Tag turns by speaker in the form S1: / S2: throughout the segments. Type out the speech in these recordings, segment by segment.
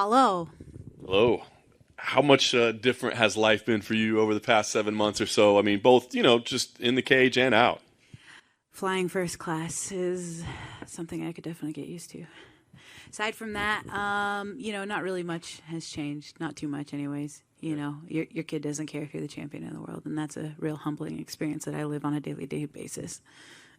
S1: Hello.
S2: Hello. How much different has life been for you over the past 7 months or so? I mean, both, just in the cage and out.
S1: Flying first class is something I could definitely get used to. Aside from that, not really much has changed. Not too much anyways. Your kid doesn't care if you're the champion of the world, and that's a real humbling experience that I live on a daily basis.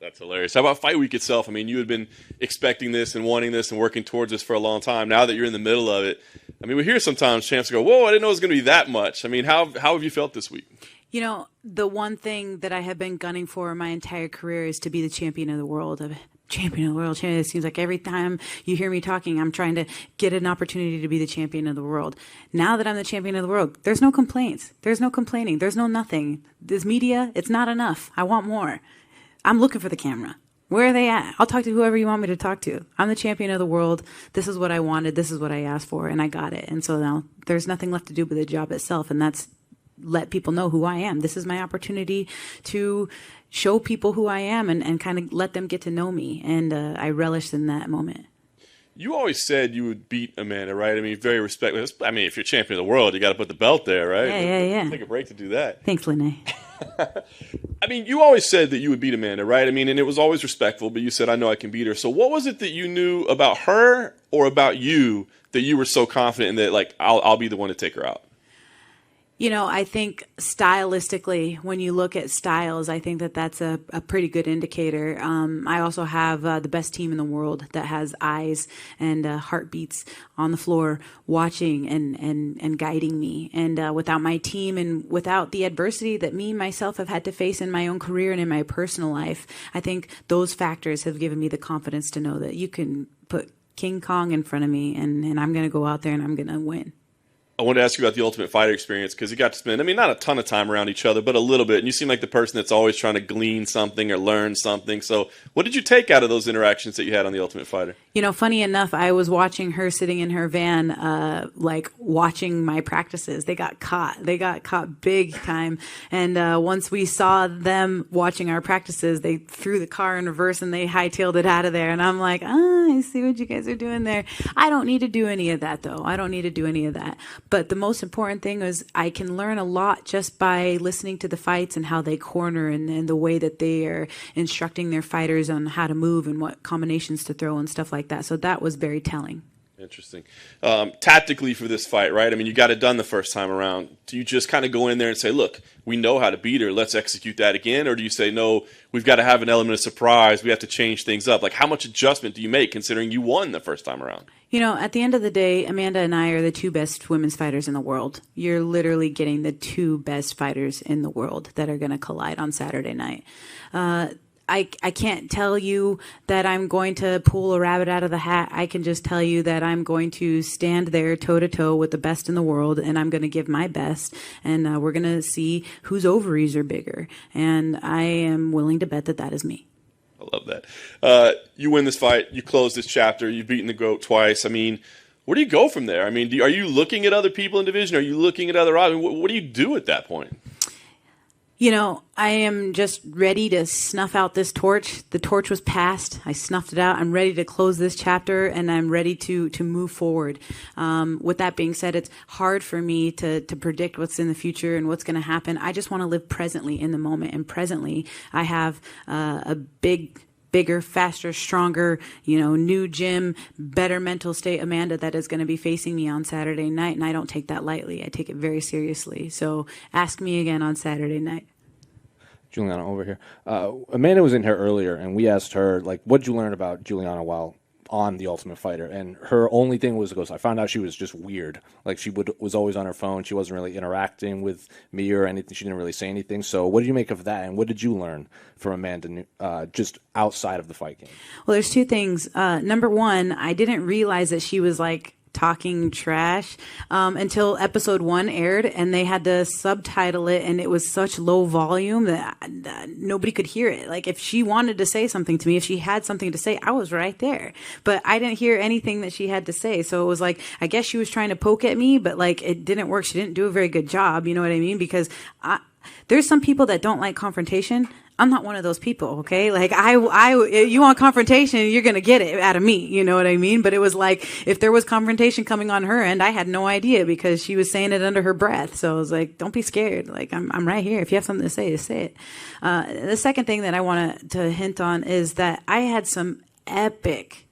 S2: That's hilarious. How about fight week itself? I mean, you had been expecting this and wanting this and working towards this for a long time. Now that you're in the middle of it, I mean, we hear sometimes champs go, whoa, I didn't know it was going to be that much. I mean, how have you felt this week?
S1: The one thing that I have been gunning for my entire career is to be the champion of the world. Champion of the world. It seems like every time you hear me talking, I'm trying to get an opportunity to be the champion of the world. Now that I'm the champion of the world, there's no complaints. There's no complaining. There's no nothing. This media, it's not enough. I want more. I'm looking for the camera. Where are they at? I'll talk to whoever you want me to talk to. I'm the champion of the world. This is what I wanted. This is what I asked for, and I got it. And so now there's nothing left to do but the job itself, and that's let people know who I am. This is my opportunity to show people who I am and kind of let them get to know me, and I relish in that moment.
S2: You always said you would beat Amanda, right? I mean, very respectful. I mean, if you're champion of the world, you got to put the belt there, right?
S1: Yeah.
S2: Take a break to do that.
S1: Thanks, Lene.
S2: I mean, you always said that you would beat Amanda, right? I mean, and it was always respectful, but you said, I know I can beat her. So what was it that you knew about her or about you that you were so confident in that, like, I'll be the one to take her out?
S1: I think stylistically, when you look at styles, I think that that's a pretty good indicator. I also have the best team in the world that has eyes and heartbeats on the floor watching and guiding me. And without my team and without the adversity that me, myself, have had to face in my own career and in my personal life, I think those factors have given me the confidence to know that you can put King Kong in front of me and I'm going to go out there and I'm going to win.
S2: I wanted to ask you about the Ultimate Fighter experience because you got to spend, I mean, not a ton of time around each other, but a little bit. And you seem like the person that's always trying to glean something or learn something. So what did you take out of those interactions that you had on the Ultimate Fighter?
S1: Funny enough, I was watching her sitting in her van, watching my practices. They got caught. They got caught big time. And once we saw them watching our practices, they threw the car in reverse and they hightailed it out of there. And I'm like, I see what you guys are doing there. I don't need to do any of that, though. I don't need to do any of that. But the most important thing is I can learn a lot just by listening to the fights and how they corner and the way that they are instructing their fighters on how to move and what combinations to throw and stuff like that. So that was very telling.
S2: Interesting. Tactically for this fight, right? I mean, you got it done the first time around. Do you just kind of go in there and say, look, we know how to beat her. Let's execute that again. Or do you say, no, we've got to have an element of surprise. We have to change things up. Like, how much adjustment do you make considering you won the first time around?
S1: At the end of the day, Amanda and I are the two best women's fighters in the world. You're literally getting the two best fighters in the world that are going to collide on Saturday night. I can't tell you that I'm going to pull a rabbit out of the hat. I can just tell you that I'm going to stand there toe-to-toe with the best in the world, and I'm going to give my best, and we're going to see whose ovaries are bigger. And I am willing to bet that that is me.
S2: I love that. You win this fight. You close this chapter. You've beaten the GOAT twice. I mean, where do you go from there? I mean, are you looking at other people in division? Are you looking at other odds? What do you do at that point?
S1: I am just ready to snuff out this torch. The torch was passed. I snuffed it out. I'm ready to close this chapter, and I'm ready to move forward. With that being said, it's hard for me to predict what's in the future and what's going to happen. I just want to live presently in the moment, and presently I have a bigger, faster, stronger, new gym, better mental state Amanda that is going to be facing me on Saturday night, and I don't take that lightly. I take it very seriously. So ask me again on Saturday night.
S3: Julianna, over here. Amanda was in here earlier, and we asked her, what did you learn about Julianna while on The Ultimate Fighter? And her only thing was, I found out she was just weird. Like, she was always on her phone. She wasn't really interacting with me or anything. She didn't really say anything. So what did you make of that, and what did you learn from Amanda just outside of the fight game?
S1: Well, there's two things. Number one, I didn't realize that she was, talking trash until episode 1 aired, and they had to subtitle it, and it was such low volume that nobody could hear it. Like, if she wanted to say something to me, if she had something to say, I was right there, but I didn't hear anything that she had to say. So it was I guess she was trying to poke at me, but it didn't work. She didn't do a very good job, you know what I mean? Because there's some people that don't like confrontation. I'm not one of those people, okay? Like, you want confrontation, you're going to get it out of me, you know what I mean? But it was like, if there was confrontation coming on her end, I had no idea because she was saying it under her breath. So I was like, don't be scared. Like, I'm right here. If you have something to say, just say it. The second thing that I want to hint on is that I had some epic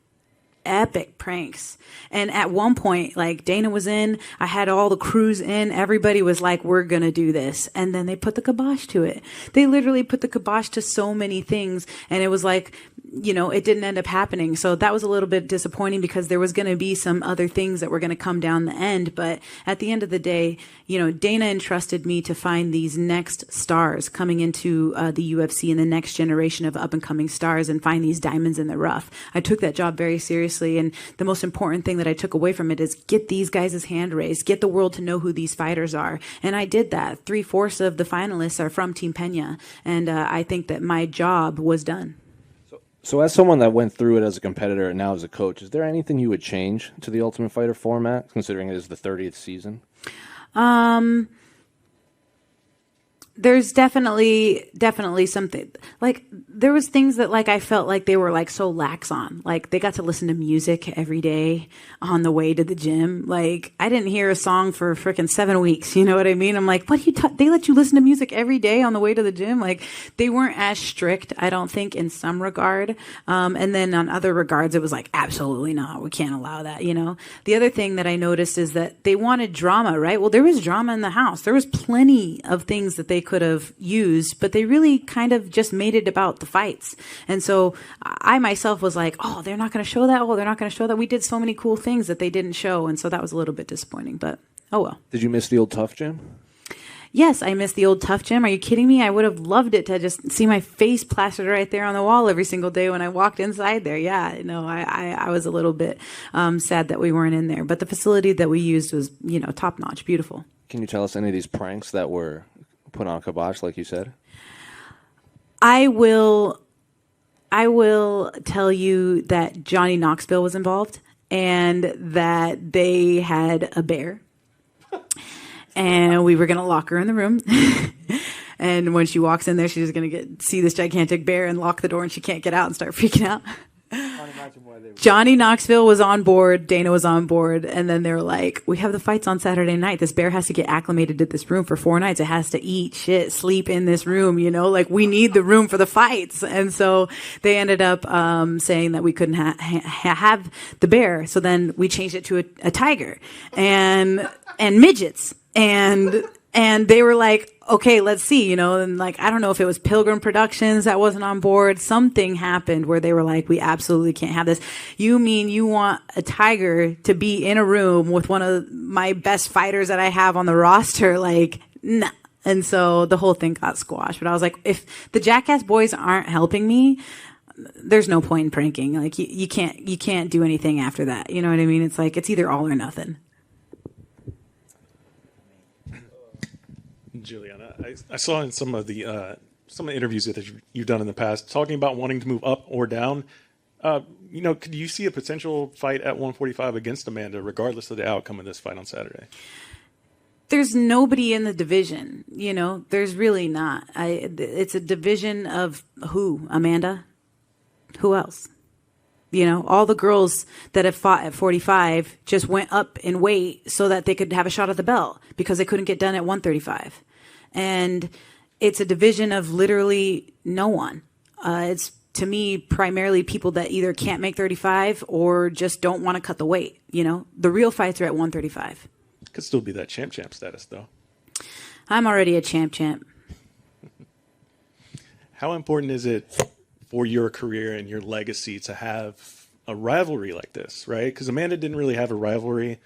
S1: pranks. And at one point, like, Dana was in, I had all the crews in, everybody was like, we're going to do this. And then they put the kibosh to it. They literally put the kibosh to so many things. And it was like, you know, it didn't end up happening. So that was a little bit disappointing because there was going to be some other things that were going to come down the end. But at the end of the day, you know, Dana entrusted me to find these next stars coming into the UFC and the next generation of up and coming stars and find these diamonds in the rough. I took that job very seriously. And the most important thing that I took away from it is get these guys' hand raised, get the world to know who these fighters are. And I did that. 3/4 of the finalists are from Team Pena. And I think that my job was done.
S3: So as someone that went through it as a competitor and now as a coach, is there anything you would change to the Ultimate Fighter format, considering it is the 30th season?
S1: There's definitely something, like, there was things that, like, I felt like they were, like, so lax on. Like, they got to listen to music every day on the way to the gym. Like, I didn't hear a song for frickin' 7 weeks. You know what I mean? I'm like, what do you they let you listen to music every day on the way to the gym? Like, they weren't as strict, I don't think, in some regard. And then on other regards, it was like, absolutely not. We can't allow that, you know? The other thing that I noticed is that they wanted drama, right? Well, there was drama in the house. There was plenty of things that they could have used, but they really kind of just made it about the fights. And so I myself was like, oh, they're not going to show that. Oh, they're not going to show that. We did so many cool things that they didn't show. And so that was a little bit disappointing, but oh well.
S3: Did you miss the old TUF gym?
S1: Yes, I miss the old TUF gym. Are you kidding me? I would have loved it to just see my face plastered right there on the wall every single day when I walked inside there. Yeah, no, I was a little bit sad that we weren't in there. But the facility that we used was, you know, top notch, beautiful.
S3: Can you tell us any of these pranks that were put on kibosh, like you said?
S1: I will tell you that Johnny Knoxville was involved and that they had a bear. And we were going to lock her in the room. And when she walks in there, she's going to see this gigantic bear and lock the door and she can't get out and start freaking out. Johnny Knoxville was on board. Dana was on board. And then they were like, we have the fights on Saturday night. This bear has to get acclimated to this room for 4 nights. It has to eat, shit, sleep in this room, you know, like we need the room for the fights. And so they ended up saying that we couldn't have the bear. So then we changed it to a tiger and midgets. And they were like, okay, let's see, you know, and like, I don't know if it was Pilgrim Productions that wasn't on board. Something happened where they were like, we absolutely can't have this. You mean you want a tiger to be in a room with one of my best fighters that I have on the roster? Like, nah. And so the whole thing got squashed. But I was like, if the Jackass boys aren't helping me, there's no point in pranking. Like, you can't do anything after that. You know what I mean? It's like, it's either all or nothing.
S4: Julianna, I saw in some of the interviews that you've done in the past talking about wanting to move up or down. You know, could you see a potential fight at 145 against Amanda, regardless of the outcome of this fight on Saturday?
S1: There's nobody in the division, you know. There's really not. It's a division of who? Amanda? Who else? You know, all the girls that have fought at 45 just went up in weight so that they could have a shot at the belt because they couldn't get done at 135. And it's a division of literally no one. It's, to me, primarily people that either can't make 35 or just don't want to cut the weight. You know, the real fights are at 135.
S4: Could still be that champ status, though.
S1: I'm already a champ.
S4: How important is it for your career and your legacy to have a rivalry like this, right? Because Amanda didn't really have a rivalry.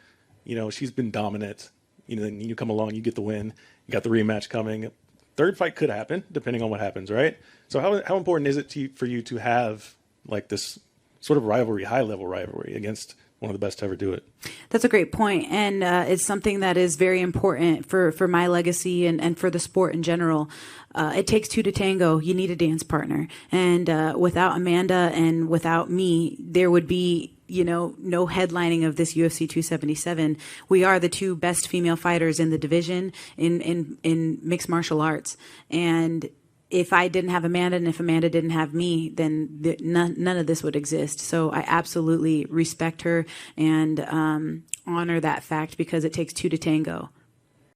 S4: You know, she's been dominant. You know, then you come along, you get the win. You got the rematch coming. Third fight could happen, depending on what happens, right? So how important is it for you to have like this sort of rivalry, high-level rivalry against one of the best to ever do it?
S1: That's a great point. And it's something that is very important for my legacy and for the sport in general. It takes two to tango. You need a dance partner. And without Amanda and without me, there would be, you know, no headlining of this UFC 277. We are the two best female fighters in the division in mixed martial arts. And if I didn't have Amanda and if Amanda didn't have me, then none of this would exist. So I absolutely respect her and honor that fact, because it takes two to tango.